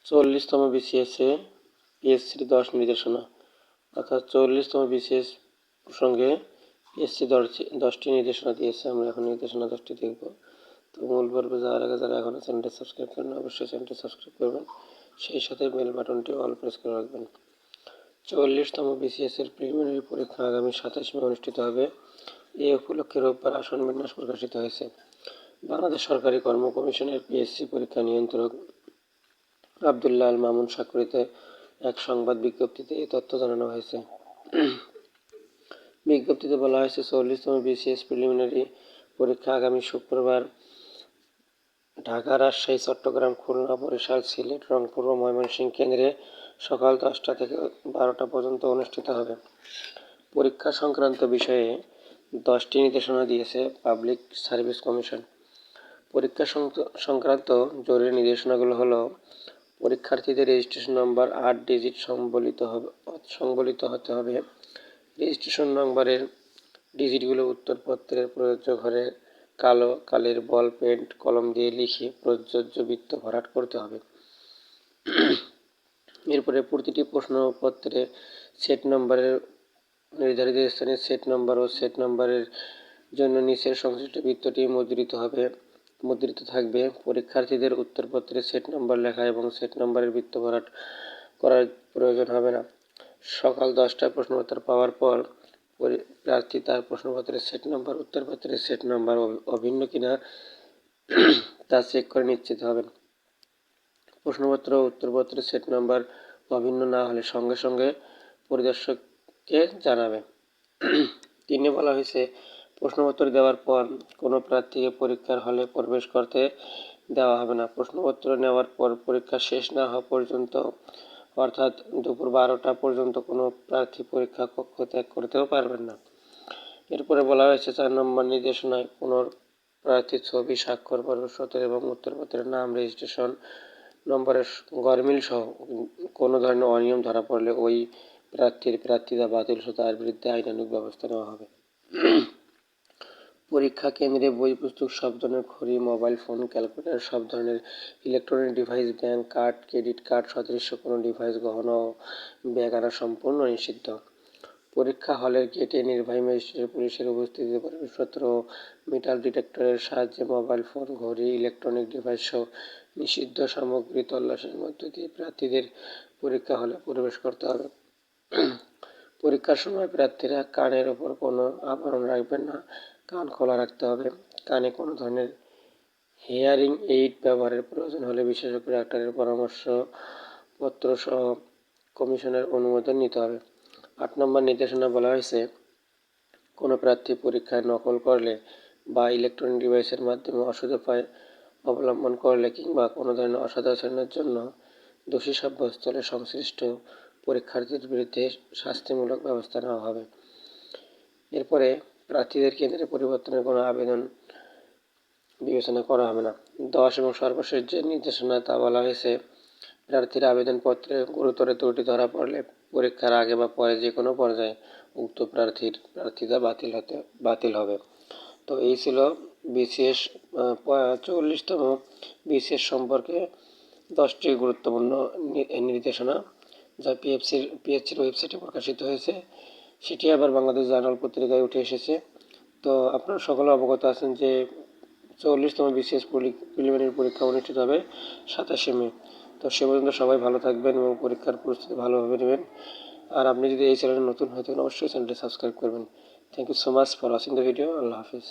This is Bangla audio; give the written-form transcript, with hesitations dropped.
40তম বিসিএসে পিএসসির 10 নির্দেশনা, অর্থাৎ 40তম বিসিএস প্রসঙ্গে পিএসসি 10টি নির্দেশনা দিয়েছে। আমরা এখন নির্দেশনা 10টি দেখব। তো মূল পর্বে যাওয়ার আগে যারা এখনও চ্যানেলটি সাবস্ক্রাইব করেন অবশ্যই চ্যানেলটি সাবস্ক্রাইব করবেন, সেই সাথে বেল বাটনটি অল প্রেস করে রাখবেন। 40তম বিসিএসের প্রিলিমিনারি পরীক্ষা আগামী 27 মে অনুষ্ঠিত হবে। এই উপলক্ষে রোববার আসন বিন্যাস প্রকাশিত হয়েছে। বাংলাদেশ সরকারি কর্ম কমিশনের পিএসসি পরীক্ষা নিয়ন্ত্রক আবদুল্লাহ আল মামুন স্বাক্ষরিত এক সংবাদ বিজ্ঞপ্তিতে এই তথ্য জানানো হয়েছে। বিজ্ঞপ্তিতে বলা হয়েছে, 40তম বিসিএস প্রিলিমিনারি পরীক্ষা আগামী শুক্রবার ঢাকা, রাজশাহী, চট্টগ্রাম, খুলনা, বরিশাল, সিলেট, রংপুর ও ময়মনসিংহ কেন্দ্রে সকাল 10টা থেকে 12টা পর্যন্ত অনুষ্ঠিত হবে। পরীক্ষা সংক্রান্ত বিষয়ে 10টি নির্দেশনা দিয়েছে পাবলিক সার্ভিস কমিশন। পরীক্ষা সংক্রান্ত জরুরি নির্দেশনাগুলো হলো: পরীক্ষার্থীদের রেজিস্ট্রেশন নম্বর 8 ডিজিট সংবলিত হতে হবে। রেজিস্ট্রেশন নম্বরের ডিজিটগুলো উত্তরপত্রের প্রযোজ্য ঘরে কালো কালির বল পেন্ট কলম দিয়ে লিখে প্রযোজ্য বৃত্ত ভরাট করতে হবে। এরপরে প্রতিটি প্রশ্নপত্রে সেট নম্বরের নির্ধারিত স্থানে সেট নম্বর ও সেট নম্বরের জন্য নিচের সংশ্লিষ্ট বৃত্তটি মুদ্রিত থাকবে। পরীক্ষার্থীদের উত্তরপত্রে সেট নম্বর লেখা এবং সেট নম্বরের বৃত্ত ভরাট করার প্রয়োজন হবে না। সকাল 10টায় প্রশ্নপত্র পাওয়ার পর প্রার্থী তার প্রশ্নপত্রের সেট নম্বর, উত্তরপত্রের সেট নম্বর অভিন্ন কিনা তা চেক করে নিশ্চিত হবেন। প্রশ্নপত্র ও উত্তরপত্রের সেট নম্বর অভিন্ন না হলে সঙ্গে সঙ্গে পরিদর্শককে জানাবে। 3 বলা হয়েছে, প্রশ্নপত্র দেওয়ার পর কোনো প্রার্থীকে পরীক্ষার হলে প্রবেশ করতে দেওয়া হবে না। প্রশ্নপত্র নেওয়ার পর পরীক্ষা শেষ না হওয়া পর্যন্ত, অর্থাৎ দুপুর 12টা পর্যন্ত কোনো প্রার্থী পরীক্ষা কক্ষ ত্যাগ করতেও পারবেন না। এরপরে বলা হয়েছে 4 নম্বর নির্দেশনায় কোনো প্রার্থীর ছবি, স্বাক্ষর, প্রবেশপত্র এবং উত্তরপত্রের নাম, রেজিস্ট্রেশন নম্বরের গরমিল সহ কোনো ধরনের অনিয়ম ধরা পড়লে ওই প্রার্থীর প্রার্থিতা বাতিল সহ তার বিরুদ্ধে আইনানুগ ব্যবস্থা নেওয়া হবে। পরীক্ষা কেন্দ্রে বই, পুস্তক, সব ধরনের ঘড়ি, মোবাইল ফোন, ক্যালকুলেটর, সব ধরনের electronic device, bank card, credit card সদৃশ কোনো ডিভাইস, গহনা ও ব্যাগ আনা সম্পূর্ণ নিষিদ্ধ। পরীক্ষা হলের গেটে নির্বাহী ম্যাজিস্ট্রেট পুলিশের উপস্থিতিতে প্রবেশপত্র ও মেটাল ডিটেক্টরের সাহায্যে মোবাইল ফোন, ঘড়ি, ইলেকট্রনিক ডিভাইস সহ নিষিদ্ধ সামগ্রী তল্লাশির মধ্য দিয়ে প্রার্থীদের পরীক্ষা হলে প্রবেশ করতে হবে। পরীক্ষার সময় প্রার্থীরা কানের ওপর কোনো আবরণ রাখবেন না, কান খোলা রাখতে হবে। কানে কোনো ধরনের হিয়ারিং এইড ব্যবহারের প্রয়োজন হলে বিশেষজ্ঞ ডাক্তারের পরামর্শপত্র সহ কমিশনের অনুমোদন নিতে হবে। 8 নম্বর নির্দেশনা বলা হয়েছে, কোনো প্রার্থী পরীক্ষায় নকল করলে বা ইলেকট্রনিক ডিভাইসের মাধ্যমে অসৎ উপায় অবলম্বন করলে কিংবা কোনো ধরনের অসদাচরণের জন্য দোষী সাব্যস্ত হলে সংশ্লিষ্ট পরীক্ষার্থীর বিরুদ্ধে শাস্তিমূলক ব্যবস্থা নেওয়া হবে। এরপরে প্রার্থীদের কেন্দ্রে পরিবর্তনের কোনো আবেদন বিবেচনা করা হবে না। 10 এবং সর্বশেষ যে নির্দেশনা তা বলা হয়েছে, প্রার্থীর আবেদনপত্রে গুরুতর ত্রুটি ধরা পড়লে পরীক্ষার আগে বা পরে যে কোনো পর্যায়ে উক্ত প্রার্থীর প্রার্থিতা বাতিল হবে। তো এই ছিল বিসিএস 44তম বিসিএস সম্পর্কে 10টি গুরুত্বপূর্ণ নির্দেশনা, যা পিএসসির ওয়েবসাইটে প্রকাশিত হয়েছে। সেটি আবার বাংলাদেশ জার্নাল পত্রিকায় উঠে এসেছে। তো আপনারা সকলে অবগত আছেন যে 44তম বিসিএস প্রিলিমিনারি পরীক্ষা অনুষ্ঠিত হবে 27 মে। তো সে পর্যন্ত সবাই ভালো থাকবেন এবং পরীক্ষার প্রস্তুতি ভালোভাবে নেবেন। আর আপনি যদি এই চ্যানেলে নতুন হয়ে থাকেন অবশ্যই চ্যানেলটি সাবস্ক্রাইব করবেন। Thank you so much for watching the video. আল্লাহ হাফিজ।